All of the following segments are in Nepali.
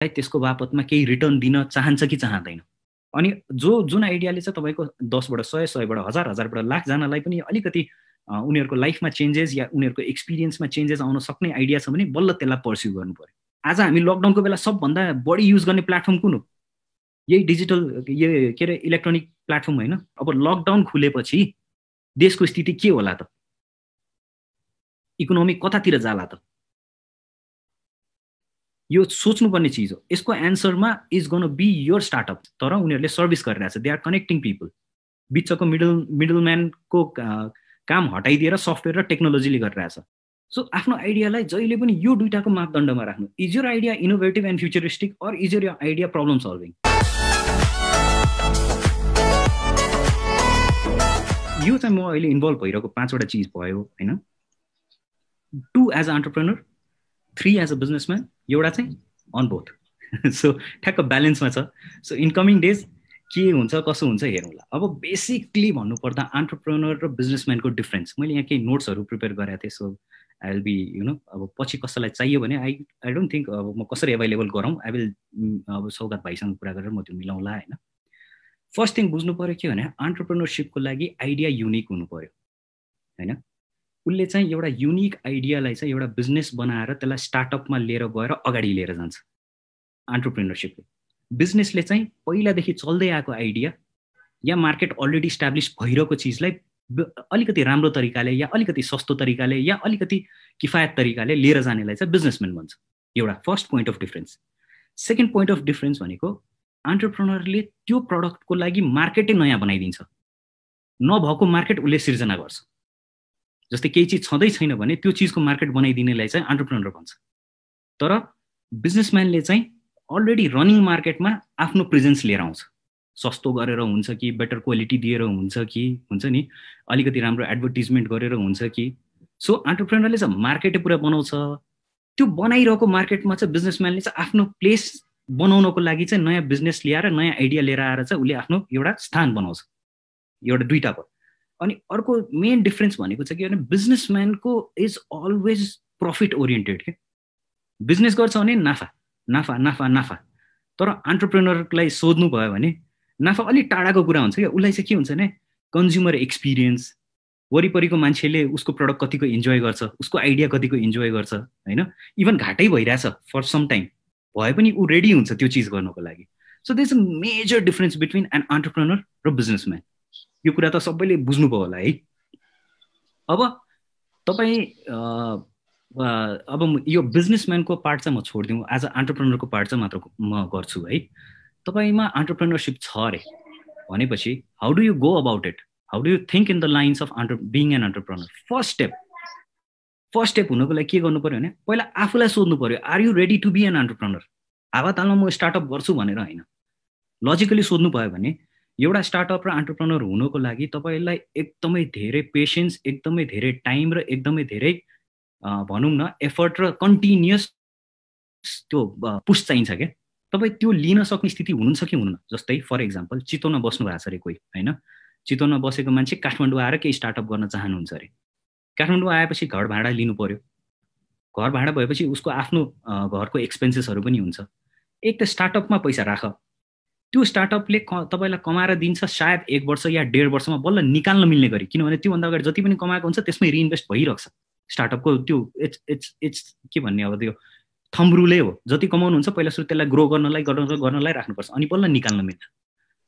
त्यसको बापतमा केही रिटर्न दिन चाहन्छ कि चाहँदैन। अनि जुन आइडियाले चाहिँ तपाईँको 10 बाट 100, 100 बाट 1000, 1000 बाट लाख जानलाई पनि अलिकति उनीहरूको लाइफमा चेन्जेस या उनीहरूको एक्सपिरियन्समा चेन्जेस आउन सक्ने आइडिया छ भने बल्ल त्यसलाई पर्स्यु गर्नु पर्यो। आज हामी लकडाउनको बेला सबभन्दा बढी युज गर्ने प्लेटफर्म कुन हो? यही डिजिटल के अरे इलेक्ट्रोनिक प्लेटफर्म होइन। अब लकडाउन खुलेपछि देशको स्थिति के होला त? इकोनोमी कतातिर जाला त? यो सोच्नुपर्ने चिज हो। यसको एन्सरमा is gonna be your startup. तर उनीहरूले सर्भिस गरिरहेछ, दे आर कनेक्टिङ पिपल। बिचको मिडलम्यानको काम हटाइदिएर सफ्टवेयर र टेक्नोलोजीले गरिरहेछ। सो आफ्नो आइडियालाई जहिले पनि यो दुईटाको मापदण्डमा राख्नु। Is your idea innovative and futuristic or is your idea problem solving? यो चाहिँ म अहिले इन्भल्भ भइरहेको 5 वटा चिज भयो होइन। 2 as a entrepreneur, 3 as a businessman, एउटा चाहिँ अन बोथ। सो ठ्याक्क ब्यालेन्समा छ। सो इनकमिङ डेज के हुन्छ कसो हुन्छ हेरौँला। अब बेसिकली भन्नुपर्दा एन्टरप्रेनर र बिजनेसम्यानको डिफ्रेन्स मैले यहाँ केही नोट्सहरू प्रिपेयर गरेको थिएँ। सो आई विल बी अब पछि कसैलाई चाहियो भने आई डोन्ट थिङ्क अब म कसरी एभाइलेबल गराउँ, आई विल अब सौगात भाइसँग कुरा गरेर म त्यो मिलाउँला होइन। फर्स्ट थिङ बुझ्नु पऱ्यो के भने एन्टरप्रेनरसिपको लागि आइडिया युनिक हुनु पऱ्यो होइन। उसले चाहिँ एउटा युनिक आइडियालाई चाहिँ एउटा बिजनेस बनाएर त्यसलाई स्टार्टअपमा लिएर गएर अगाडि लिएर जान्छ एन्टरप्रेनरसिपले। बिजनेसले चाहिँ पहिलादेखि चल्दै आएको आइडिया या मार्केट अलरेडी इस्टाब्लिस भइरहेको चिजलाई अलिकति राम्रो तरिकाले या अलिकति सस्तो तरिकाले या अलिकति किफायत तरिकाले लिएर जानेलाई चाहिँ बिजनेसम्यान भन्छ। एउटा first point of difference. Second point of difference भनेको एन्टरप्रेनरले त्यो प्रडक्टको लागि मार्केटै नयाँ बनाइदिन्छ। नभएको मार्केट उसले सिर्जना गर्छ। जस्तै केही चिज छँदै छैन भने त्यो चिजको मार्केट बनाइदिनेलाई चाहिँ एन्टरप्रेनर भन्छ। तर बिजनेसम्यानले चाहिँ अलरेडी रनिङ मार्केटमा आफ्नो प्रेजेन्स लिएर आउँछ। सस्तो गरेर हुन्छ कि बेटर क्वालिटी दिएर हुन्छ कि हुन्छ नि अलिकति राम्रो एडभर्टिजमेन्ट गरेर हुन्छ कि। सो एन्टरप्रेनरले चाहिँ मार्केटै पुरा बनाउँछ। त्यो बनाइरहेको मार्केटमा चाहिँ बिजनेसम्यानले चाहिँ आफ्नो प्लेस बनाउनको लागि चाहिँ नयाँ बिजनेस ल्याएर नयाँ आइडिया लिएर आएर चाहिँ उसले आफ्नो एउटा स्थान बनाउँछ। एउटा दुईटाको। अनि अर्को मेन डिफरेन्स भनेको चाहिँ के भने बिजनेसम्यानको इज अलवेज प्रफिट ओरिएन्टेड के। बिजनेस गर्छ भने नाफा नाफा नाफा नाफा। तर एन्टरप्रेनरलाई सोध्नु भयो भने नाफा अलिक टाढाको कुरा हुन्छ क्या। उसलाई चाहिँ के हुन्छ भने कन्ज्युमर एक्सपिरियन्स, वरिपरिको मान्छेले उसको प्रडक्ट कतिको इन्जोय गर्छ, उसको आइडिया कतिको इन्जोय गर्छ होइन। इभन घाटै भइरहेछ फर सम टाइम भए पनि ऊ रेडी हुन्छ त्यो चिज गर्नको लागि। So there is a major difference between an entrepreneur र बिजनेसम्यान। यो कुरा त सबैले बुझ्नुभयो होला है। अब तपाईँ अब यो बिजनेसम्यानको पार्ट चाहिँ म छोडिदिउँ, एज अ एन्टरप्रेनरको पार्ट चाहिँ मात्र म गर्छु है। तपाईँमा एन्टरप्रेनरसिप छ अरे भनेपछि how do you go about it? How do you think in the lines of being an entrepreneur? First step हुनुको लागि के गर्नु पर्यो भने पहिला आफूलाई सोध्नु पर्यो, are you ready to be an entrepreneur? हावातालमा म स्टार्टअप गर्छु भनेर होइन। लजिकली सोध्नु भयो भने एउटा स्टार्टअप र एन्टरप्रेनर हुनुको लागि तपाईँलाई एकदमै धेरै पेसेन्स, एकदमै धेरै टाइम र एकदमै धेरै भनौँ न एफर्ट र कन्टिन्युस त्यो पुस चाहिन्छ क्या। तपाईँ त्यो लिन सक्ने स्थिति हुनुहुन्छ कि हुनुहुन्न? जस्तै फर इक्जाम्पल चितवनमा बस्नु भएको छ अरे कोही होइन। चितवनमा बसेको मान्छे काठमाडौँ आएर केही स्टार्टअप गर्न चाहनुहुन्छ अरे। काठमाडौँ आएपछि घर भाडा लिनु पर्यो। घर भाडा भएपछि उसको आफ्नो घरको एक्सपेन्सेसहरू पनि हुन्छ। एक त स्टार्टअपमा पैसा राख। त्यो स्टार्टअपले तपाईँलाई कमाएर दिन्छ सायद 1 वर्ष या 1.5 वर्षमा बल्ल निकाल्न मिल्ने गरी। किनभने त्योभन्दा अगाडि जति पनि कमाएको हुन्छ त्यसमै रिइन्भेस्ट भइरहेको छ। स्टार्टअपको त्यो इट्स के भन्ने अब त्यो थम्ब रुलै हो। जति कमाउनुहुन्छ पहिला सुरु त्यसलाई ग्रो गर्नलाई राख्नुपर्छ अनि बल्ल निकाल्न मिल्छ।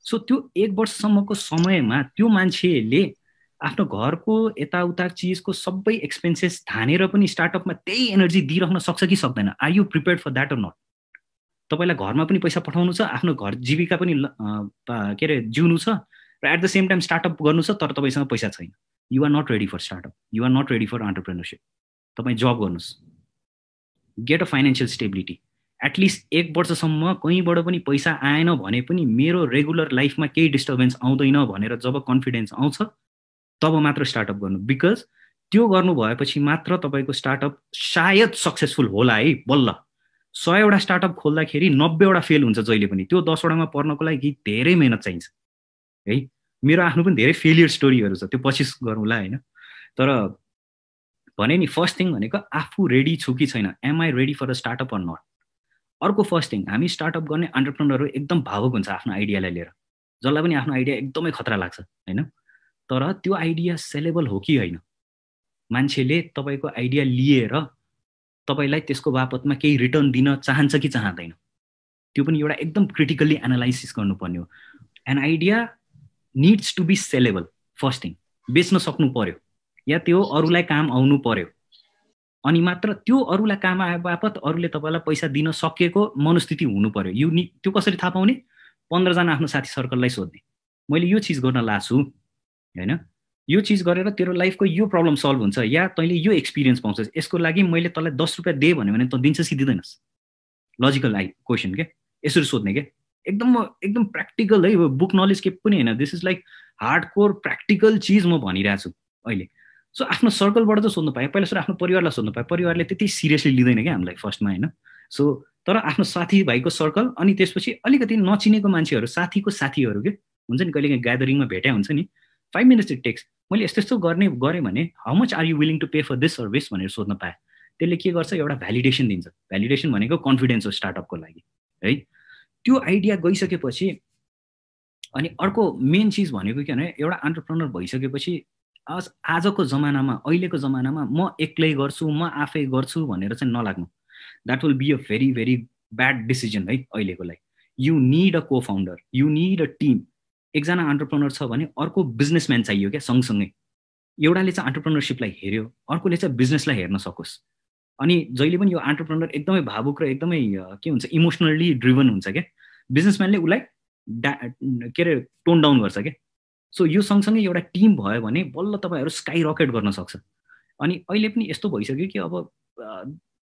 सो त्यो 1 वर्षसम्मको समयमा त्यो मान्छेले आफ्नो घरको यताउता चिजको सबै एक्सपेन्सेस धानेर पनि स्टार्टअपमा त्यही एनर्जी दिइराख्न सक्छ कि सक्दैन? Are you prepared for that or not? तपाईँलाई घरमा पनि पैसा पठाउनु छ, आफ्नो घर जीविका पनि के अरे जिउनु छ र at the same time startup गर्नु छ, तर तपाईँसँग पैसा छैन। You are not ready for startup, you are not ready for entrepreneurship. तपाईँ जब गर्नुहोस्, get a financial stability. At least 1 वर्षसम्म कहीँबाट पनि पैसा आएन भने पनि मेरो रेगुलर लाइफमा केही डिस्टर्बेन्स आउँदैन भनेर जब कन्फिडेन्स आउँछ तब मात्र स्टार्टअप गर्नु। बिकज त्यो गर्नु भएपछि मात्र तपाईँको स्टार्टअप सायद सक्सेसफुल होला है। बल्ल 100 वटा स्टार्टअप खोल्दाखेरि 90 वटा फेल हुन्छ जहिले पनि। त्यो 10 वटामा पर्नको लागि धेरै मेहनत चाहिन्छ है। मेरो आफ्नो पनि धेरै फेलियर स्टोरीहरू छ, त्यो पछि गरौँला होइन। तर भने नि फर्स्ट थिङ भनेको आफू रेडी छु कि छैन, am I ready for a startup or not? अर्को फर्स्ट थिङ, हामी स्टार्टअप गर्ने एन्टरप्रेन्योरहरू एकदम भावुक हुन्छ आफ्नो आइडियालाई लिएर, जसलाई पनि आफ्नो आइडिया एकदमै खतरा लाग्छ होइन, तर त्यो आइडिया सेलेबल हो कि होइन, मान्छेले तपाईँको आइडिया लिएर तपाईँलाई त्यसको बापतमा केही रिटर्न दिन चाहन्छ कि चाहँदैन, त्यो पनि एउटा एकदम क्रिटिकल्ली एनालाइसिस गर्नुपर्ने हो। An idea needs to be sellable, first thing, बेच्न सक्नु पर्यो या त्यो अरूलाई काम आउनु पर्यो, अनि मात्र त्यो अरूलाई काम आए बापत अरूले तपाईँलाई पैसा दिन सकेको मनस्थिति हुनु पर्यो। त्यो कसरी थाहा पाउने? 15 जना आफ्नो साथी सर्कललाई सोध्ने, मैले यो चिज गर्न लाग्छु होइन, यो चिज गरेर तेरो लाइफको यो प्रब्लम सल्भ हुन्छ या तैँले यो एक्सपिरियन्स पाउँछस्, यसको लागि मैले तँलाई 10 रुपियाँ दे भन्यो भने त दिन्छस् कि दिँदैनस्? लजिकल क्वेसन के, यसरी सोध्ने के, एकदम प्र्याक्टिकल है, बुक नलेज के पनि होइन, this is like hard core practical चिज म भनिरहेको छु अहिले। सो आफ्नो सर्कलबाट त सोध्नु पाएँ, पहिला सुरु आफ्नो परिवारलाई सोध्नु पाएँ, परिवारले त्यति सिरियसली लिँदैन क्या हामीलाई फर्स्टमा होइन। सो तर आफ्नो साथीभाइको सर्कल, अनि त्यसपछि अलिकति नचिनेको मान्छेहरू, साथीको साथीहरू के हुन्छ नि, कहिले ग्यादरिङमा भेट्या हुन्छ नि, 5 मिनट्स इट टेक्स, मैले यस्तो गरेँ भने how much are you willing to pay for this service भनेर सोध्न पाएँ। त्यसले के गर्छ, एउटा भ्यालिडेसन दिन्छ। भ्यालिडेसन भनेको कन्फिडेन्स हो स्टार्टअपको लागि है। त्यो आइडिया गइसकेपछि अनि अर्को मेन चिज भनेको के भने, एउटा एन्टरप्रेन्योर भइसकेपछि आजको जमानामा, अहिलेको जमानामा म एक्लै गर्छु, म आफै गर्छु भनेर चाहिँ नलाग्नु। That will be a very very bad decision है अहिलेको लागि। You need a co founder, you need a team. एकजना एन्टरप्रेन्योर छ भने अर्को बिजनेसम्यान चाहियो क्या सँगसँगै। एउटाले चाहिँ एन्टरप्रेन्योरसिपलाई हेऱ्यो, अर्कोले चाहिँ बिजनेसलाई हेर्न सकोस्। अनि जहिले पनि यो एन्टरप्रेन्योर एकदमै भावुक र एकदमै के हुन्छ, इमोसनल्ली ड्रिभन हुन्छ क्या। बिजनेसम्यानले उसलाई के अरे टोन डाउन गर्छ क्या। सो यो सँगसँगै एउटा टिम भयो भने बल्ल तपाईँहरू स्काई रकेट गर्न सक्छ। अनि अहिले पनि यस्तो भइसक्यो कि अब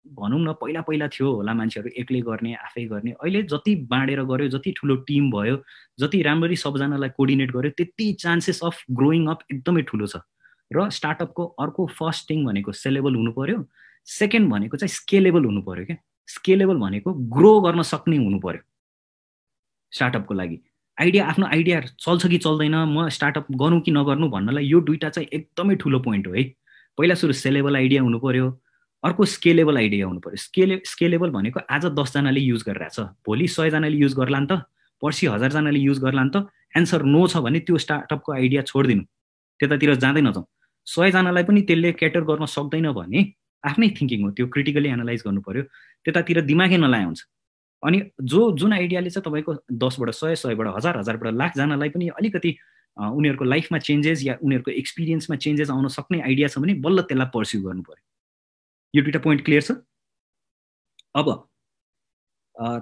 भनौँ न, पहिला थियो होला मान्छेहरू एक्लै गर्ने, आफै गर्ने, अहिले जति बाँडेर गऱ्यो, जति ठुलो टिम भयो, जति राम्ररी सबजनालाई कोअर्डिनेट गर्यो, त्यति चान्सेस अफ ग्रोइङ अप एकदमै ठुलो छ। र स्टार्टअपको अर्को फर्स्ट थिङ भनेको सेलेबल हुनु पर्यो, सेकेन्ड भनेको चाहिँ स्केलेबल हुनु पर्यो क्या। स्केलेबल भनेको ग्रो गर्न सक्ने हुनु पर्यो स्टार्टअपको लागि। आफ्नो आइडिया चल्छ कि चल्दैन, म स्टार्टअप गरौँ कि नगर्नु भन्नलाई यो दुईटा चाहिँ एकदमै ठुलो पोइन्ट हो है। पहिला सुरु सेलेबल आइडिया हुनु पर्यो, अर्को स्केलेबल आइडिया हुनु पर्यो। स्केलेबल भनेको आज 10 जनाले युज गरिरहेछ, भोलि 100 जनाले युज गर्ला नि त, पर्सि 1000 जनाले युज गर्ला नि त। एन्सर नो छ भने त्यो स्टार्टअपको आइडिया छोडिदिनु, त्यतातिर जाँदै नजाउँ। 100 जनालाई पनि त्यसले क्याटर गर्न सक्दैन भने आफ्नै थिङ्किङ हो, त्यो क्रिटिकली एनालाइज गर्नु पर्यो, त्यतातिर दिमागै नलाए हुन्छ। अनि जुन आइडियाले चाहिँ तपाईँको 10 बाट 100, 100 बाट 1000, 1000 बाट लाख जनालाई पनि अलिकति उनीहरूको लाइफमा चेन्जेस या उनीहरूको एक्सपिरियन्समा चेन्जेस आउन सक्ने आइडिया छ भने बल्ल त्यसलाई पर्स्यु गर्नु पर्यो। यो दुईटा पोइन्ट क्लियर छ। अब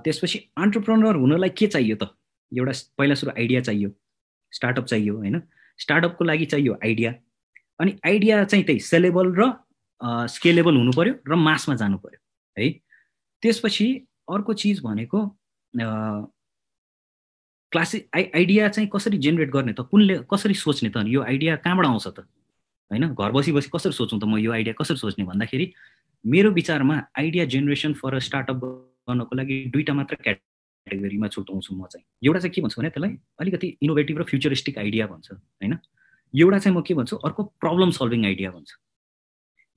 त्यसपछि एन्टरप्रेन्योर हुनलाई के चाहियो त? एउटा पहिला सुरु आइडिया चाहियो, स्टार्टअप चाहियो होइन। स्टार्टअपको लागि चाहियो आइडिया, अनि आइडिया चाहिँ त्यही सेलेबल र स्केलेबल हुनु पर्यो र मासमा जानु पर्यो है। त्यसपछि अर्को चिज भनेको आइडिया चाहिँ कसरी जेनेरेट गर्ने त, कसरी सोच्ने त, यो आइडिया कहाँबाट आउँछ त होइन। घर बसी कसरी सोच्नु त, म यो आइडिया कसरी सोच्ने भन्दाखेरि मेरो विचारमा idea generation for a startup गर्नको लागि दुईटा मात्र क्याटेगोरीमा छुट्याउँछु म चाहिँ। एउटा चाहिँ के भन्छु भने त्यसलाई अलिकति इनोभेटिभ र फ्युचरिस्टिक आइडिया भन्छ होइन। एउटा चाहिँ म के भन्छु, अर्को प्रब्लम सल्भिङ आइडिया भन्छ।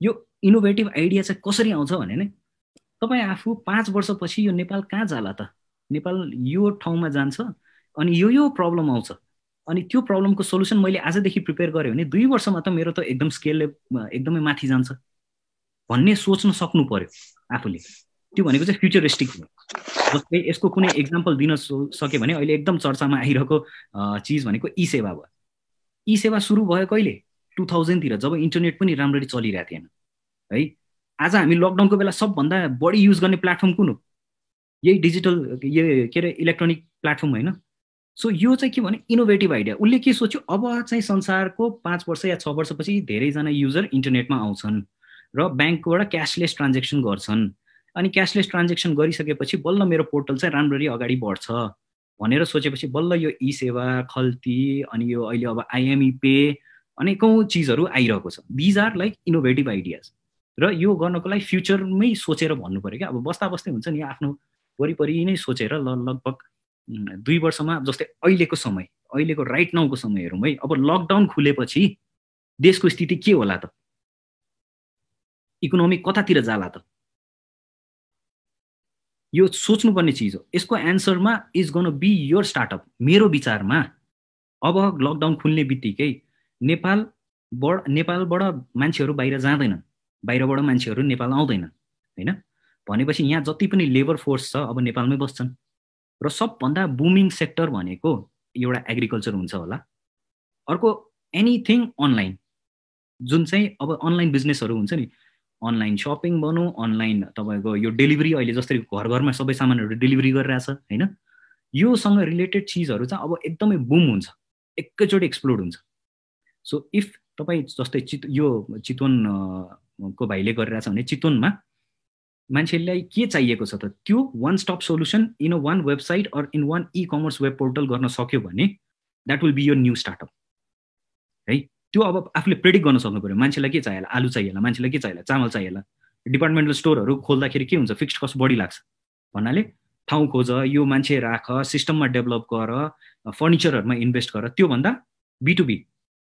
यो इनोभेटिभ आइडिया चाहिँ कसरी आउँछ भने नि, तपाईँ आफू 5 वर्षपछि यो नेपाल कहाँ जाला त, नेपाल यो ठाउँमा जान्छ, अनि यो प्रब्लम आउँछ, अनि त्यो प्रब्लमको सोल्युसन मैले आजदेखि प्रिपेयर गरेँ भने 2 वर्षमा त मेरो त एकदम स्केल एकदमै माथि जान्छ भन्ने सोच्न सक्नु पर्यो आफूले। त्यो भनेको चाहिँ फ्युचरिस्टिक हो। जस्तै यसको कुनै एक्जाम्पल दिन सके भने अहिले एकदम चर्चामा आइरहेको चिज भनेको ई सेवा भयो। ई सेवा सुरु भयो कहिले? 2000 तिर, जब इन्टरनेट पनि राम्ररी चलिरहेको थिएन है। आज हामी लकडाउनको बेला सबभन्दा बढी युज गर्ने प्लेटफर्म कुन हो? यही डिजिटल के अरे इलेक्ट्रोनिक प्लेटफर्म होइन। सो यो चाहिँ के भने इनोभेटिभ आइडिया। उसले के सोच्यो, अब चाहिँ संसारको 5 वर्ष या 6 वर्षपछि धेरैजना युजर इन्टरनेटमा आउँछन् र ब्याङ्कबाट क्यासलेस ट्रान्जेक्सन गर्छन्, अनि क्यासलेस ट्रान्जेक्सन गरिसकेपछि बल्ल मेरो पोर्टल चाहिँ राम्ररी अगाडि बढ्छ भनेर सोचेपछि बल्ल यो ई सेवा, खल्ती, अनि यो अहिले अब आइएमई पे, अनेकौँ चिजहरू आइरहेको छ। These are like innovative ideas. र यो गर्नको लागि फ्युचरमै सोचेर भन्नु पर्यो क्या। अब बस्दा बस्दै हुन्छ नि, आफ्नो वरिपरि नै सोचेर लगभग 2 वर्षमा, जस्तै अहिलेको राइट नाउको समय हेरौँ है। अब लकडाउन खुलेपछि देशको स्थिति के होला त, इकोनोमी कतातिर जाला त? यो सोच्नुपर्ने चिज हो। यसको एन्सरमा is gonna be your startup. मेरो विचारमा अब लकडाउन खुल्ने बित्तिकै नेपालबाट मान्छेहरू बाहिर जाँदैनन्, बाहिरबाट मान्छेहरू नेपाल आउँदैनन् होइन। भनेपछि यहाँ जति पनि लेबर फोर्स छ अब नेपालमै बस्छन्। र सबभन्दा बुमिङ सेक्टर भनेको एउटा एग्रिकल्चर हुन्छ होला, अर्को एनिथिङ अनलाइन, जुन चाहिँ अब अनलाइन बिजनेसहरू हुन्छ नि, अनलाइन सपिङ भनौँ, अनलाइन तपाईँको यो डेलिभरी, अहिले जस्तै घर घरमा सबै सामानहरू डेलिभरी गरिरहेछ होइन, योसँग रिलेटेड चिजहरू चाहिँ अब एकदमै बुम हुन्छ, एकैचोटि एक्सप्लोड हुन्छ। सो इफ तपाईँ जस्तै यो चितवनको भाइले गरिरहेछ भने चितवनमा मान्छेलाई के चाहिएको छ त, त्यो one stop solution in a one website or in one e commerce web portal गर्न सक्यो भने that will be your new startup है। त्यो अब आफूले प्रेडिक्ट गर्न सक्नु पऱ्यो, मान्छेलाई के चाहिएला, आलु चाहिएला, मान्छेलाई के चाहिएला, चामल चाहिएला। डिपार्टमेन्टल स्टोरहरू खोल्दाखेरि के हुन्छ, फिक्स्ड कस्ट बढी लाग्छ भन्नाले ठाउँ खोज, यो मान्छे राख, सिस्टममा डेभलप गर, फर्निचरहरूमा इन्भेस्ट गर। त्योभन्दा B2B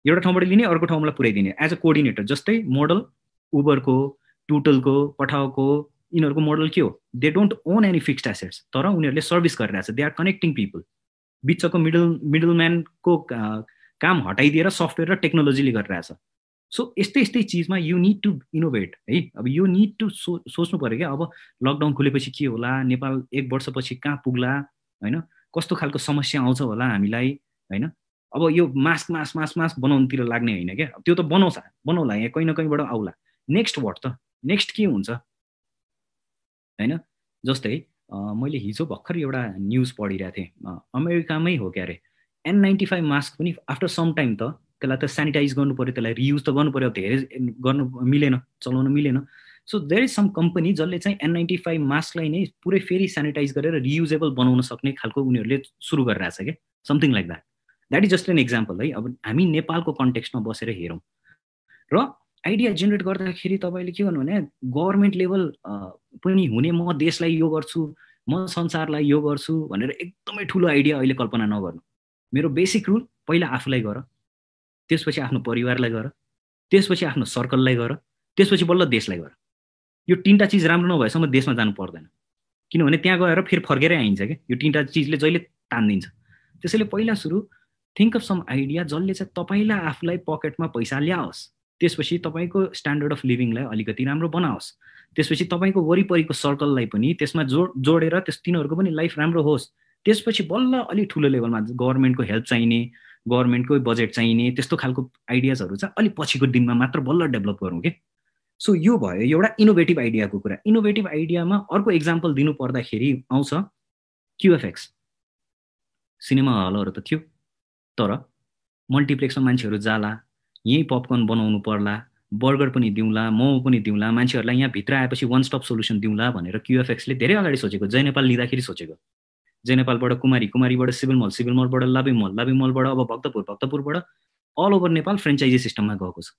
एउटा ठाउँबाट लिने अर्को ठाउँबाट पुर्याइदिने एज अ कोअर्डिनेटर। जस्तै मोडल उबरको, टुटलको, पठाउको, यिनीहरूको मोडल के हो, they don't own any fixed assets, तर उनीहरूले सर्भिस गरिरहेछ, दे आर कनेक्टिङ पिपल। बिचको मिडलम्यानको काम हटाइदिएर सफ्टवेयर र टेक्नोलोजीले गरिरहेछ। सो यस्तै यस्तै चिजमा यु निड टु इनोभेट है। अब यो निड टु सोच्नु पऱ्यो क्या, अब लकडाउन खुलेपछि के होला, नेपाल 1 वर्षपछि कहाँ पुग्ला होइन, कस्तो खालको समस्या आउँछ होला हामीलाई होइन। अब यो मास्क बनाउनुतिर लाग्ने होइन क्या, त्यो त बनाउला यहाँ कहीँ न कहीँबाट आउला। नेक्स्ट वाट त नेक्स्ट के हुन्छ होइन। जस्तै मैले हिजो भर्खर एउटा न्युज पढिरहेको थिएँ, अमेरिकामै हो क्या अरे, N95 मास्क पनि आफ्टर सम टाइम त त्यसलाई त सेनिटाइज गर्नु पऱ्यो, त्यसलाई रियुज त गर्नु पऱ्यो, धेरै गर्नु मिलेन, चलाउनु मिलेन। So there is some company जसले चाहिँ N95 मास्कलाई नै पुरै फेरि सेनिटाइज गरेर रियुजेबल बनाउन सक्ने खालको उनीहरूले सुरु गरिरहेछ क्या, something like that. That is just an example है। अब हामी नेपालको कन्टेक्स्टमा बसेर हेरौँ र आइडिया जेनेरेट गर्दाखेरि तपाईँले के गर्नु भने गभर्मेन्ट लेभल पनि हुने, म देशलाई यो गर्छु, म संसारलाई यो गर्छु भनेर एकदमै ठुलो आइडिया अहिले कल्पना नगर्नु। मेरो बेसिक रुल, पहिला आफूलाई गर, त्यसपछि आफ्नो परिवारलाई गर, त्यसपछि आफ्नो सर्कललाई गर, त्यसपछि बल्ल देशलाई गर। यो 3टा चिज राम्रो नभएसम्म देशमा जानु पर्दैन, किनभने त्यहाँ गएर फेरि फर्केरै आइन्छ क्या, यो 3टा चिजले जहिले तान्दिन्छ। त्यसैले पहिला सुरु थिङ्क अफ सम आइडिया जसले चाहिँ तपाईँलाई आफूलाई पकेटमा पैसा ल्याओस्, त्यसपछि तपाईँको स्ट्यान्डर्ड अफ लिभिङलाई अलिकति राम्रो बनाओस्, त्यसपछि तपाईँको वरिपरिको सर्कललाई पनि त्यसमा जोडेर तिनीहरूको पनि लाइफ राम्रो होस्। त्यसपछि बल्ल अलिक ठुलो लेभलमा गभर्मेन्टको हेल्प चाहिने, गभर्मेन्टकै बजेट चाहिने, त्यस्तो खालको आइडियाजहरू चाहिँ अलिक पछिको दिनमा मात्र बल्ल डेभलप गरौँ कि। सो यो भयो एउटा इनोभेटिभ आइडियाको कुरा। इनोभेटिभ आइडियामा अर्को इक्जाम्पल दिनु पर्दाखेरि आउँछ QFX। सिनेमा हलहरू त थियो, तर मल्टिप्लेक्समा मान्छेहरू जाला, यहीँ पपकर्न बनाउनु पर्ला, बर्गर पनि दिउँला, मोमो पनि दिउँला, मान्छेहरूलाई यहाँ भित्र आएपछि वान स्टप सोल्युसन दिउँला भनेर QFXले धेरै अगाडि सोचेको। जय नेपाल लिँदाखेरि सोचेको, जय नेपालबाट कुमारीबाट सिभिल मलबाट लाभिङ मलबाट अब भक्तपुरबाट अल ओभर नेपाल फ्रेन्चाइजी सिस्टममा गएको छ।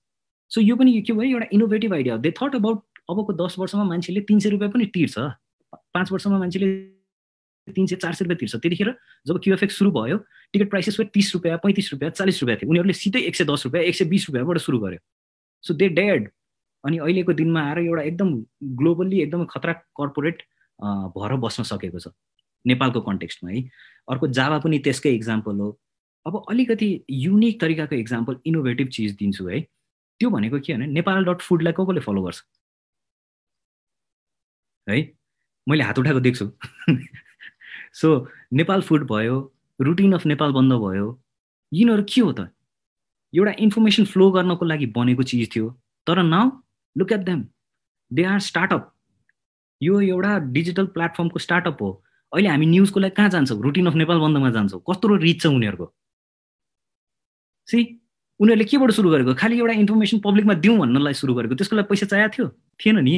सो यो पनि के भयो, एउटा innovative idea. They thought about अबको 10 वर्षमा मान्छेले 300 रुपियाँ पनि तिर्छ, 5 वर्षमा मान्छेले 300-400 रुपियाँ तिर्छ। त्यतिखेर जब QFX सुरु भयो टिकट प्राइसेस 30 रुपियाँ, 35 रुपियाँ, 40 रुपियाँ थियो, उनीहरूले सिधै 110 रुपियाँ, 120 रुपियाँबाट सुरु गर्यो। So they did. अनि अहिलेको दिनमा आएर एउटा एकदम ग्लोबल्ली एकदम खतरा कर्पोरेट भएर बस्न सकेको छ नेपालको कन्टेक्स्टमा है। अर्को जावा पनि त्यसकै इक्जाम्पल हो। अब अलिकति युनिक तरिकाको इक्जाम्पल इनोभेटिभ चिज दिन्छु है। त्यो भनेको के भने नेपाल.फुडलाई कसले फलो गर्छ है, मैले हात उठाएको देख्छु। सो नेपाल फुड भयो, रुटिन अफ नेपाल बन्द भयो, यिनीहरू के हो त, एउटा इन्फर्मेसन फ्लो गर्नको लागि बनेको चिज थियो, तर now look at them, they are startup. यो एउटा डिजिटल प्लेटफर्मको स्टार्टअप हो। अहिले हामी न्युजको लागि कहाँ जान्छौँ, रुटिन अफ नेपाल बन्दमा जान्छौँ। कस्तो रिच छ उनीहरूको। सी उनीहरूले केबाट सुरु गरेको, खालि एउटा इन्फर्मेसन पब्लिकमा दिउँ भन्नलाई सुरु गरेको, त्यसको लागि पैसा चाहिएको थियो, थिएन नि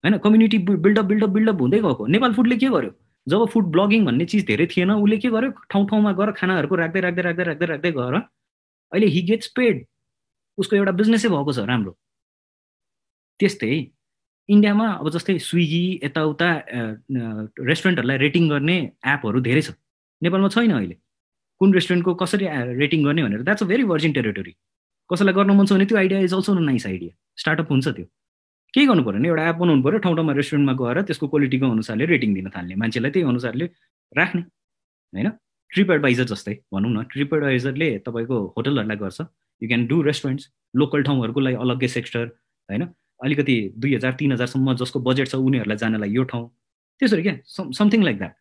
होइन। कम्युनिटी बिल्डअप हुँदै गएको। नेपाल फुडले के गर्यो, जब फुड ब्लगिङ भन्ने चिज धेरै थिएन, उसले के गर्यो, ठाउँमा गएर खानाहरूको राख्दै गएर अहिले हि गेट्स पेड, उसको एउटा बिजनेसै भएको छ राम्रो। त्यस्तै इन्डियामा अब जस्तै स्विगी यताउता रेस्टुरेन्टहरूलाई रेटिङ गर्ने एपहरू धेरै छ, नेपालमा छैन अहिले। कुन रेस्टुरेन्टको कसरी रेटिङ गर्ने भनेर, that's a very virgin territory. कसैलाई गर्न मन छ भने त्यो idea is also nice idea, startup हुन्छ त्यो। केही गर्नु पर्दैन, एउटा एप बनाउनु पर्यो, ठाउँ ठाउँमा रेस्टुरेन्टमा गएर त्यसको क्वालिटीको अनुसारले रेटिङ दिन थाल्ने, मान्छेलाई त्यही अनुसारले राख्ने होइन। ट्रिप एडभाइजर जस्तै भनौँ न, ट्रिप एडभाइजरले तपाईँको होटलहरूलाई गर्छ, you can do restaurants, local ठाउँहरूको लागि अलग्गै सेक्टर होइन, अलिकति 2000-3000सम्म जसको बजेट छ उनीहरूलाई जानलाई यो ठाउँ, त्यसरी क्या समथिङ लाइक द्याट।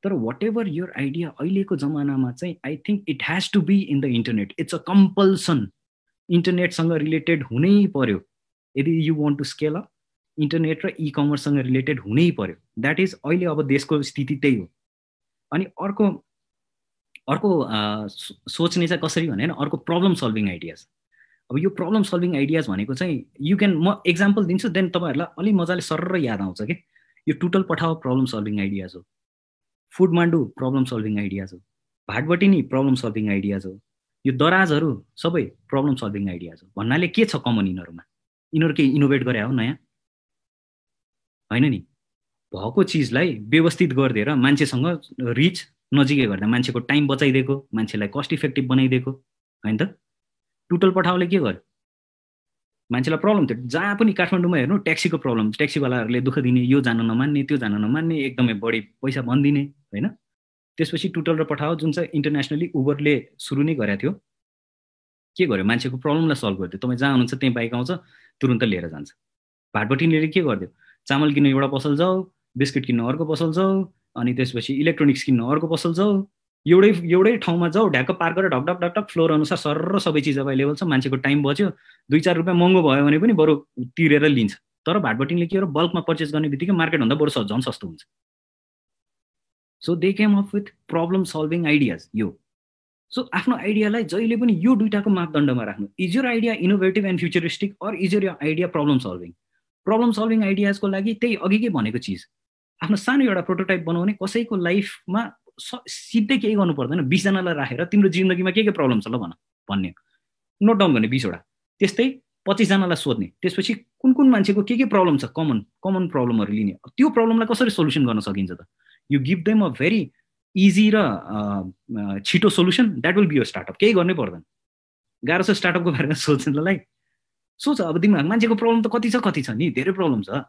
तर वाट एभर योर आइडिया अहिलेको जमानामा चाहिँ I think it has to be in the internet, it's a compulsion, इन्टरनेटसँग रिलेटेड हुनै पर्यो यदि you want to scale up, internet र इ कमर्ससँग रिलेटेड हुनै पर्यो। द्याट इज अहिले अब देशको स्थिति त्यही हो। अनि अर्को सोच्ने चाहिँ कसरी भने अर्को प्रब्लम सल्भिङ आइडियाज। अब यो प्रब्लम सल्भिङ आइडियाज भनेको चाहिँ यु क्यान, म एक्जाम्पल दिन्छु देन तपाईँहरूलाई अलिक मजाले सरर याद आउँछ कि यो टुटल पठाओ प्रब्लम सल्भिङ आइडियाज हो, food Mandu problem solving ideas हो, भाटबटिनी प्रब्लम सल्भिङ आइडियाज हो, यो दराजहरू सबै प्रब्लम सल्भिङ आइडियाज हो। भन्नाले के छ कमन यिनीहरूमा, यिनीहरू केही इनोभेट गरे हो नयाँ होइन नि, भएको चिजलाई व्यवस्थित गरिदिएर मान्छेसँग रिच नजिकै गर्दा मान्छेको टाइम बचाइदिएको, मान्छेलाई कस्ट इफेक्टिभ बनाइदिएको होइन त। टुटल पठाओले के गर्यो, मान्छेलाई प्रब्लम थियो, जहाँ पनि काठमाडौँमा हेर्नु ट्याक्सीको प्रब्लम, ट्याक्सीवालाहरूले दुःख दिने, यो जान नमान्ने त्यो जान नमान्ने, एकदमै बढी पैसा भनिदिने होइन। त्यसपछि टुटल र पठाओ जुन चाहिँ इन्टरनेसनली उबरले सुरु नै गरेको थियो, के गर्यो, मान्छेको प्रब्लमलाई सल्भ गरिदियो, तपाईँ जहाँ हुनुहुन्छ त्यहीँ बाइक आउँछ तुरुन्त लिएर जान्छ। भाटबटिनीले के गरिदियो, चामल किन्नु एउटा पसल जाऊ, बिस्किट किन्नु अर्को पसल जाऊ, अनि त्यसपछि इलेक्ट्रोनिक्स किन्नु अर्को पसल जाऊ, एउटै ठाउँमा जाऊ, ढ्याक्क पार्क गरेर ढकढक ढकढक फ्लोर अनुसार सरर सबै चिज अभाइलेबल छ, मान्छेको टाइम बच्यो, 2-4 रुपियाँ महँगो भयो भने पनि बरु तिरेर लिन्छ। तर भाटबटिनीले के हो, बल्कमा पर्चेस गर्ने बित्तिकै मार्केटभन्दा बरु झन् सस्तो हुन्छ। So they came up with problem solving ideas यो। सो आफ्नो आइडियालाई जहिले पनि यो दुईटाको मापदण्डमा राख्नु, is your idea innovative and futuristic or is your idea problem solving. Problem solving आइडियाजको लागि त्यही अघिकै भनेको चिज, आफ्नो सानो एउटा प्रोटोटाइप बनाउने, कसैको लाइफमा सिधै केही गर्नु पर्दैन, 20 जनालाई राखेर तिम्रो जिन्दगीमा के प्रब्लम छ ल भन भन्ने, नोट डाउन गर्ने 20वटा, त्यस्तै 25 जनालाई सोध्ने, त्यसपछि कुन कुन मान्छेको के प्रब्लम छ, कमन प्रब्लमहरू लिने, त्यो प्रब्लमलाई कसरी सोल्युसन गर्न सकिन्छ त, you give them a very easy र छिटो solution, that will be your startup. केही गर्नै पर्दैन, गाह्रो छ स्टार्टअपको बारेमा सोच्नलाई, सोच अब दिमाग, मान्छेको प्रब्लम त कति छ नि, धेरै प्रब्लम छ।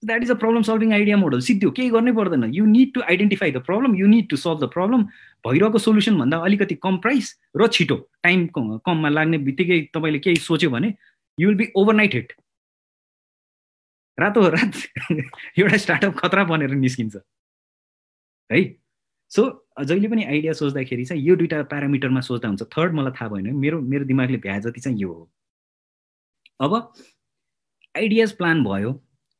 That is a problem solving idea model, सिद्धो केही गर्नै पर्दैन, you need to identify the problem, you need to solve the problem, भइरहेको सोल्युसन भन्दा अलिकति कम प्राइस र छिटो, टाइम कममा लाग्ने बित्तिकै तपाईँले केही सोच्यो भने you will be overnight hit, रातोरात एउटा स्टार्टअप खतरा बनेर निस्किन्छ है। सो जहिले पनि आइडिया सोच्दाखेरि चाहिँ यो दुईटा प्यारामिटरमा सोच्दा हुन्छ। थर्ड मलाई थाहा भएन, मेरो दिमागले भ्या जति चाहिँ यो हो। अब आइडियाज प्लान भयो,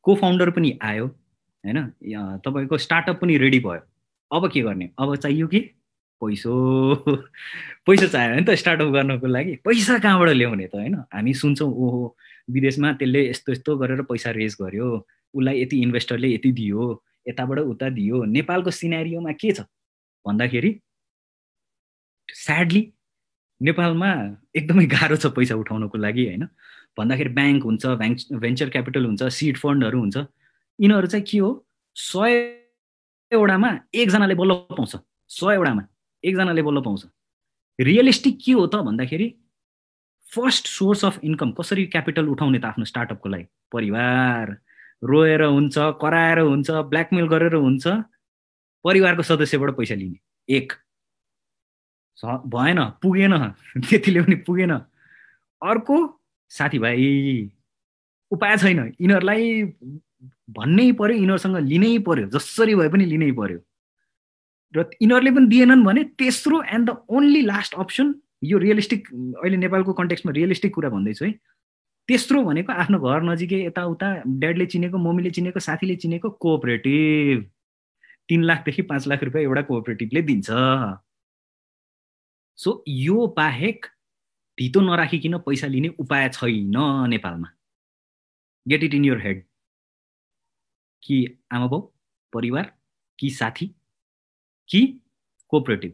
को फाउन्डर पनि आयो होइन, तपाईँको स्टार्टअप पनि रेडी भयो, अब के गर्ने, अब चाहियो कि पैसा चाहियो नि त स्टार्टअप गर्नको लागि। पैसा कहाँबाट ल्याउने त होइन, हामी सुन्छौँ ओहो विदेशमा त्यसले यस्तो यस्तो गरेर पैसा रेज गर्यो, उसलाई यति इन्भेस्टरले यति दियो, यताबाट उता दियो। नेपालको सिनारियोमा के छ भन्दाखेरि स्याडली नेपालमा एकदमै गाह्रो छ पैसा उठाउनको लागि होइन, भन्दाखेरि ब्याङ्क हुन्छ, भेन्चर क्यापिटल हुन्छ, सिड फन्डहरू हुन्छ, यिनीहरू चाहिँ के हो 100वटामा 1 जनाले बल्ल पाउँछ, 100वटामा 1 जनाले बल्ल पाउँछ। रियलिस्टिक के हो त भन्दाखेरि फर्स्ट सोर्स अफ इन्कम कसरी क्यापिटल उठाउने त आफ्नो स्टार्टअपको लागि, परिवार रोएर हुन्छ, कराएर हुन्छ, ब्ल्याकमेल गरेर हुन्छ, परिवारको सदस्यबाट पैसा लिने, एक भएन, पुगेन, त्यतिले पनि पुगेन। अर्को साथीभाइ, उपाय छैन, यिनीहरूलाई भन्नै पर्यो, यिनीहरूसँग लिनै पर्यो, जसरी भए पनि लिनै पर्यो, र यिनीहरूले पनि दिएनन् भने तेस्रो and the only last option, यो रियलिस्टिक अहिले नेपालको कन्टेक्स्टमा रियलिस्टिक कुरा भन्दैछु है, तेस्रो भनेको आफ्नो घर नजिकै यताउता ड्याडले चिनेको, मम्मीले चिनेको, साथीले चिनेको कोअपरेटिभ, 3 लाखदेखि 5 लाख रुपियाँ एउटा कोअपरेटिभले दिन्छ। सो यो बाहेक धितो नराखिकन पैसा लिने उपाय छैन नेपालमा। Get it in your head, कि आमा बाउ, परिवार, कि साथी, कि कोअपरेटिभ,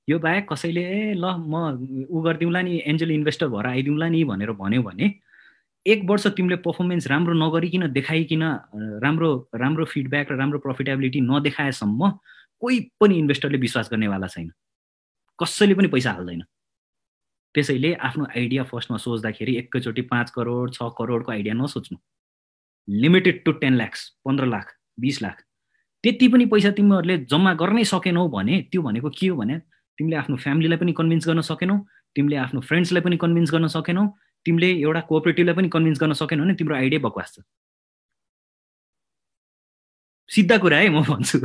यो बाहेक कसैले ल म उ गरिदिउँला नि, एन्जल इन्भेस्टर भएर आइदिउँला नि भनेर भन्यो भने 1 वर्ष तिमीले पर्फर्मेन्स राम्रो नगरिकन देखाइकन राम्रो फिडब्याक र राम्रो प्रफिटेबिलिटी नदेखाएसम्म कोही पनि इन्भेस्टरले विश्वास गर्नेवाला छैन, कसैले पनि पैसा हाल्दैन। त्यसैले आफ्नो आइडिया फर्स्टमा सोच्दाखेरि एकैचोटि 5 करोड 6 करोडको आइडिया नसोच्नु, लिमिटेड टु 10 लाख 15 लाख 20 लाख। त्यति पनि पैसा तिमीहरूले जम्मा गर्नै सकेनौ भने त्यो भनेको के हो भने तिमीले आफ्नो फ्यामिलीलाई पनि कन्भिन्स गर्न सकेनौ, तिमीले आफ्नो फ्रेन्ड्सलाई पनि कन्भिन्स गर्न सकेनौ, तिमीले एउटा कोअपरेटिभलाई पनि कन्भिन्स गर्न सकेनौ भने तिम्रो आइडिया बकवास छ। सिधा कुरा है म भन्छु।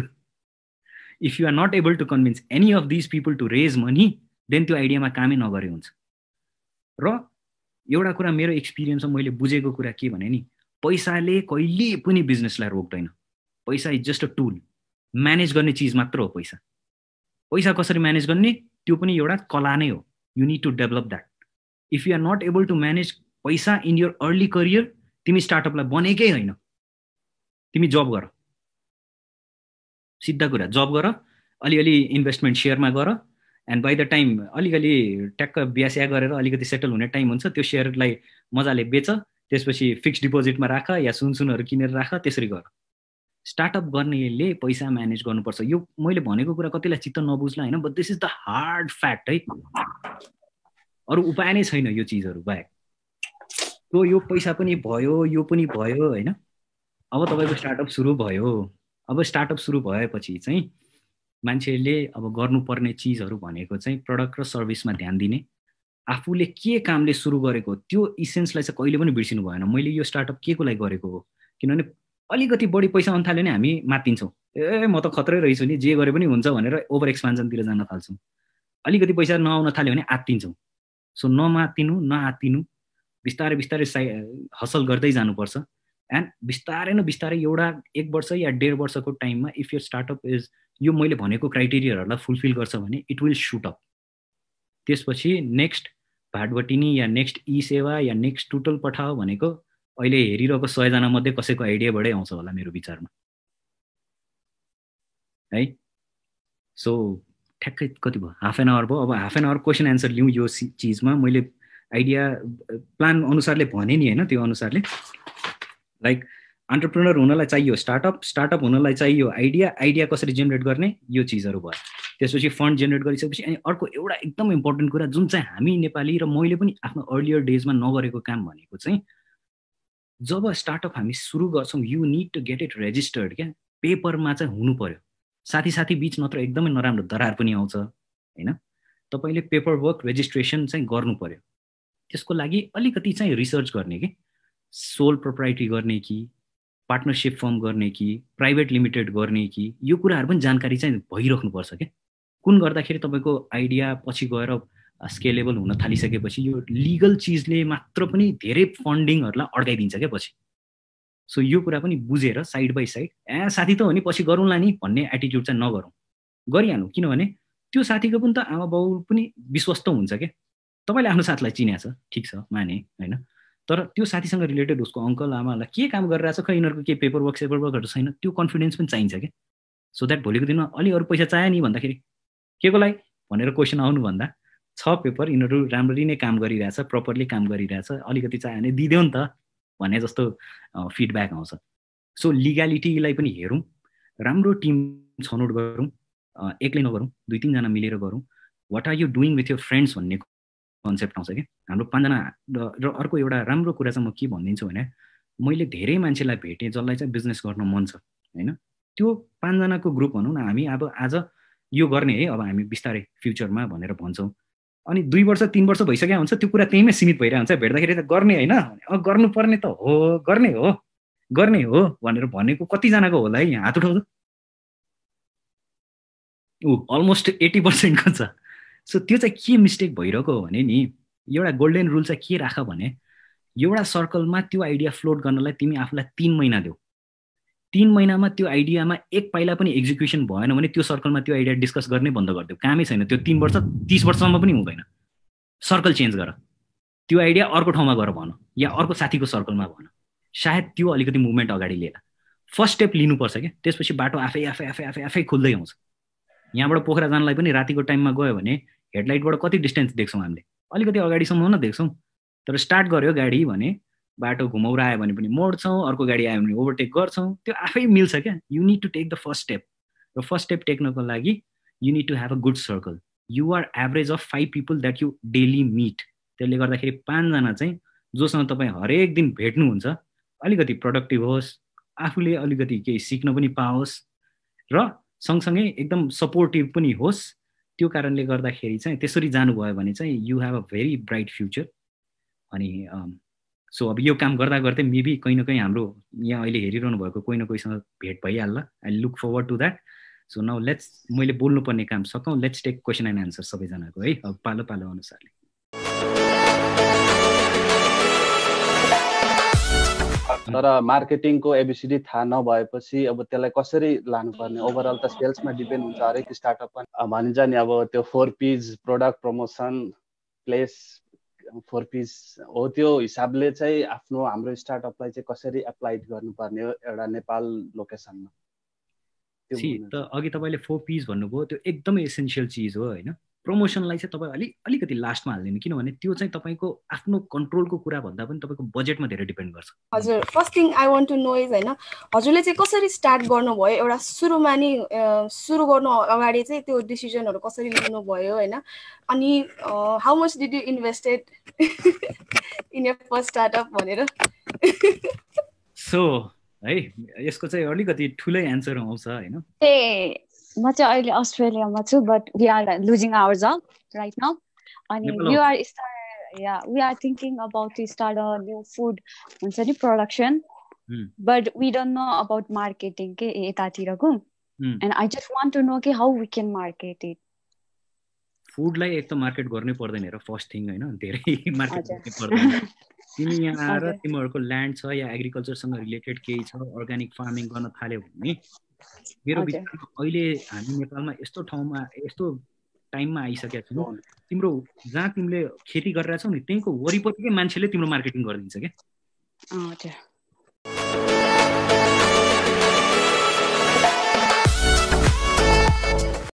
If you are not able to convince any of these people to raise money, then त्यो आइडियामा कामै नगरे हुन्छ। र एउटा कुरा मेरो एक्सपिरियन्समा मैले बुझेको कुरा के भने नि, पैसाले कहिले पनि बिजनेसलाई रोक्दैन। पैसा is just a tool, manage गर्ने चिज मात्र हो पैसा। पैसा कसरी म्यानेज गर्ने त्यो पनि एउटा कला नै हो। You need to develop that. If you are not able to manage पैसा इन योर अर्ली करियर, तिमी स्टार्टअपलाई बनेकै होइन, तिमी जब गर। सिधा कुरा, जब गर, अलिअलि इन्भेस्टमेन्ट सेयरमा गर, एन्ड बाई द टाइम अलिकति ट्याक्क बिहास्या गरेर अलिकति सेटल हुने टाइम हुन्छ, त्यो सेयरलाई मजाले बेच, त्यसपछि फिक्स डिपोजिटमा राख या सुनसुनहरू किनेर राख, त्यसरी गर। स्टार्टअप गर्नेले पैसा म्यानेज गर्नुपर्छ। यो मैले भनेको कुरा कतिलाई चित्त नबुझ्ला होइन, but this is the hard fact है। अरू उपाय नै छैन यो चिजहरू बाहेक। तो यो पैसा पनि भयो, यो पनि भयो होइन। अब तपाईँको स्टार्टअप सुरु भयो। अब स्टार्टअप सुरु भएपछि चाहिँ मान्छेले अब गर्नुपर्ने चिजहरू भनेको चाहिँ प्रडक्ट र सर्भिसमा ध्यान दिने, आफूले के कामले सुरु गरेको त्यो इसेन्सलाई चाहिँ कहिले पनि बिर्सिनु भएन। मैले यो स्टार्टअप के को लागि गरेको हो, किनभने अलिकति बढी पैसा आउन थाल्यो भने हामी मात्तिन्छौँ। ए म त खत्रै रहेछु नि, जे गरे पनि हुन्छ भनेर ओभर एक्सपान्सनतिर जान थाल्छौँ। अलिकति पैसा नआउन थाल्यो भने आत्तिन्छौँ। सो नमात्तिनु, नआत्तिनु, बिस्तारै बिस्तारै हसल गर्दै जानुपर्छ। एन्ड बिस्तारै न बिस्तारै एउटा 1 वर्ष या 1.5 वर्षको टाइममा इफ यो स्टार्टअप इज यो मैले भनेको क्राइटेरियाहरूलाई फुलफिल गर्छ भने इट विल सुट अप। त्यसपछि नेक्स्ट भाटबटिनी या नेक्स्ट ई सेवा या नेक्स्ट टुटल पठाओ भनेको अहिले हेरिरहेको 100 जना मध्ये कसैको आइडियाबाटै आउँछ होला मेरो विचारमा है। सो ठ्याक्कै कति भयो, हाफ एन आवर भयो। अब half an hour question answer लिउँ यो चिजमा। मैले आइडिया प्लान अनुसारले भने नि होइन, त्यो अनुसारले लाइक एन्टरप्रेन्योर हुनलाई चाहियो स्टार्टअप, स्टार्टअप हुनलाई चाहियो आइडिया, आइडिया कसरी जेनेरेट गर्ने यो चिजहरू भयो। त्यसपछि फन्ड जेनेरेट गरिसकेपछि अनि अर्को एउटा एकदम इम्पोर्टेन्ट कुरा जुन चाहिँ हामी नेपाली र मैले पनि आफ्नो अर्लियर डेजमा नगरेको काम भनेको चाहिँ जब स्टार्टअप हामी सुरु गर्छौँ you need to get it registered. क्या पेपरमा चाहिँ हुनु पर्यो। साथी साथी बीच नत्र एकदमै नराम्रो दरार पनि आउँछ होइन। तपाईँले पेपर वर्क रेजिस्ट्रेसन चाहिँ गर्नु पर्यो। त्यसको लागि अलिकति चाहिँ रिसर्च गर्ने कि सोल प्रोप्राइटरी गर्ने कि पार्टनरसिप फर्म गर्ने कि प्राइभेट लिमिटेड गर्ने कि यो कुराहरू पनि जानकारी चाहिँ भइराख्नुपर्छ क्या। कुन गर्दाखेरि तपाईँको आइडिया पछि गएर स्केलेबल हुन थालिसकेपछि यो लिगल चिजले मात्र पनि धेरै फन्डिङहरूलाई अड्काइदिन्छ क्या पछि। सो यो कुरा पनि बुझेर साइड बाई साइड साथी त हो नि पछि गरौँला नि भन्ने एटिट्युड चाहिँ नगरौँ, गरिहाल्नु। किनभने त्यो साथीको पनि त आमा बाउ पनि विश्वस्त हुन्छ क्या। तपाईँले आफ्नो साथीलाई चिनेको छ ठिक छ माने होइन, तर त्यो साथीसँग रिलेटेड उसको अङ्कल आमालाई के काम गरिरहेछ खै यिनीहरूको के पेपर वर्कहरू छैन, त्यो कन्फिडेन्स पनि चाहिन्छ क्या। सो द्याट भोलिको दिनमा अलि अरू पैसा चाहियो नि भन्दाखेरि के को लागि भनेर क्वेसन आउनुभन्दा छ पेपर यिनीहरू राम्ररी नै काम गरिरहेछ, प्रपरली काम गरिरहेछ, अलिकति चाहियो भने दिइदेऊ नि त भन्ने जस्तो फिडब्याक आउँछ। सो लिगालिटीलाई पनि हेरौँ, राम्रो टिम छनौट गरौँ, एक्लै नगरौँ, 2-3 जना मिलेर गरौँ। What are you doing with your friends भन्ने कन्सेप्ट आउँछ क्या हाम्रो 5 जना। र अर्को एउटा राम्रो कुरा चाहिँ म के भनिदिन्छु भने मैले धेरै मान्छेलाई भेटेँ जसलाई चाहिँ बिजनेस गर्न मन छ होइन। त्यो 5 जनाको ग्रुप भनौँ न, हामी अब आज यो गर्ने है, अब हामी बिस्तारै फ्युचरमा भनेर भन्छौँ। अनि 2 वर्ष 3 वर्ष भइसक्यो हुन्छ, त्यो कुरा त्यहीमै सीमित भइरहेको हुन्छ। भेट्दाखेरि त गर्ने होइन, गर्नुपर्ने त हो, गर्ने हो भनेर भनेको कतिजनाको होला है यहाँ हात उठाउँछ? अलमोस्ट 80% छ। सो त्यो चाहिँ के मिस्टेक भइरहेको हो भने नि एउटा गोल्डन रुल चाहिँ के राख भने एउटा सर्कलमा त्यो आइडिया फ्लोट गर्नलाई तिमी आफूलाई 3 महिना देऊ। 3 महिनामा त्यो आइडियामा एक पाइला पनि एक्जिक्युसन भएन भने त्यो सर्कलमा त्यो आइडिया डिस्कस गर्नै बन्द गरिदेऊ। कामै छैन त्यो 3 वर्ष 30 वर्षसम्म पनि हुँदैन। सर्कल चेन्ज गर, त्यो आइडिया अर्को ठाउँमा गएर भन या अर्को साथीको सर्कलमा भन, सायद त्यो अलिकति मुभमेन्ट अगाडि लिएर फर्स्ट स्टेप लिनुपर्छ क्या। त्यसपछि बाटो आफै आफै आफै आफै आफै खुल्दै आउँछ। यहाँबाट पोखरा जानलाई पनि रातिको टाइममा गयो भने हेडलाइटबाट कति डिस्टेन्स देख्छौँ हामीले, अलिकति अगाडिसम्म न देख्छौँ। तर स्टार्ट गर्यो गाडी भने बाटो घुमाउरा आयो भने पनि मोड्छौँ, अर्को गाडी आयो भने ओभरटेक गर्छौँ, त्यो आफै मिल्छ क्या। You need to take the first step. र फर्स्ट स्टेप टेक्नको लागि you need to have a good circle. You are average of 5 people that you daily meet. त्यसले गर्दाखेरि 5 जना चाहिँ जोसँग तपाईँ हरेक दिन भेट्नुहुन्छ, अलिकति प्रोडक्टिभ होस्, आफूले अलिकति केही सिक्न पनि पाओस् र सँगसँगै एकदम सपोर्टिभ पनि होस्। त्यो कारणले गर्दाखेरि चाहिँ त्यसरी जानुभयो भने चाहिँ you have a very bright future. अनि सो अब यो काम गर्दा गर्दै मेबी कहीँ न कहीँ हाम्रो यहाँ अहिले हेरिरहनु भएको कोही न कोहीसँग भेट भइहाल्ला। I look forward to that. So now let's, मैले बोल्नुपर्ने काम सकौँ, let's take question and answer सबैजनाको है, अब पालो पालो अनुसारले। तर मार्केटिङको एबिसिडी थाहा नभएपछि अब त्यसलाई कसरी लानुपर्ने, ओभरअल त सेल्समा डिपेन्ड हुन्छ हरेक स्टार्टअप पनि। भनिन्छ नि अब त्यो 4 P's product, promotion, place, 4 P's हो। त्यो हिसाबले चाहिँ आफ्नो हाम्रो स्टार्टअपलाई चाहिँ कसरी एप्लाइड गर्नुपर्ने हो एउटा नेपाल लोकेसनमा। त अघि तपाईँले 4 P's भन्नुभयो, त्यो एकदमै एसेन्सियल चिज हो होइन। प्रमोसनलाई चाहिँ तपाईँ अलिकति लास्टमा हालिदिनु, किनभने त्यो चाहिँ तपाईँको आफ्नो कन्ट्रोलको कुरा भन्दा पनि तपाईँको बजेटमा धेरै डिपेन्ड गर्छ। हजुर, first thing I want to know is होइन, हजुरले चाहिँ कसरी स्टार्ट गर्नुभयो? एउटा सुरुमा नि सुरु गर्नु अगाडि चाहिँ त्यो डिसिजनहरू कसरी लिनुभयो होइन? अनि how much did you invested in your first startup भनेर? सो है, यसको चाहिँ अलिकति ठुलै एन्सर आउँछ होइन। म चाहिँ अहिले अस्ट्रेलियामा छु, but we are losing our job right now. अनि we are thinking about to start a new food हुन्छ नि production, but we don't know about marketing के यतातिरको। And I just want to know कि how we can market it. फुडलाई एक त मार्केट गर्नै पर्दैन र फर्स्ट थिङ होइन, धेरै मार्केट गर्नै पर्दैन। तिमी यहाँ आएर तिमीहरूको ल्यान्ड छ या एग्रिकल्चरसँग रिलेटेड केही छ, अर्ग्यानिक फार्मिङ गर्न थाल्यो भने मेरो विचारमा अहिले हामी नेपालमा यस्तो ठाउँमा यस्तो टाइममा आइसकेका छौँ, तिम्रो जहाँ तिमीले खेती गरिरहेछौ नि त्यहीँको वरिपरिकै मान्छेले तिम्रो मार्केटिङ गरिदिन्छ क्या।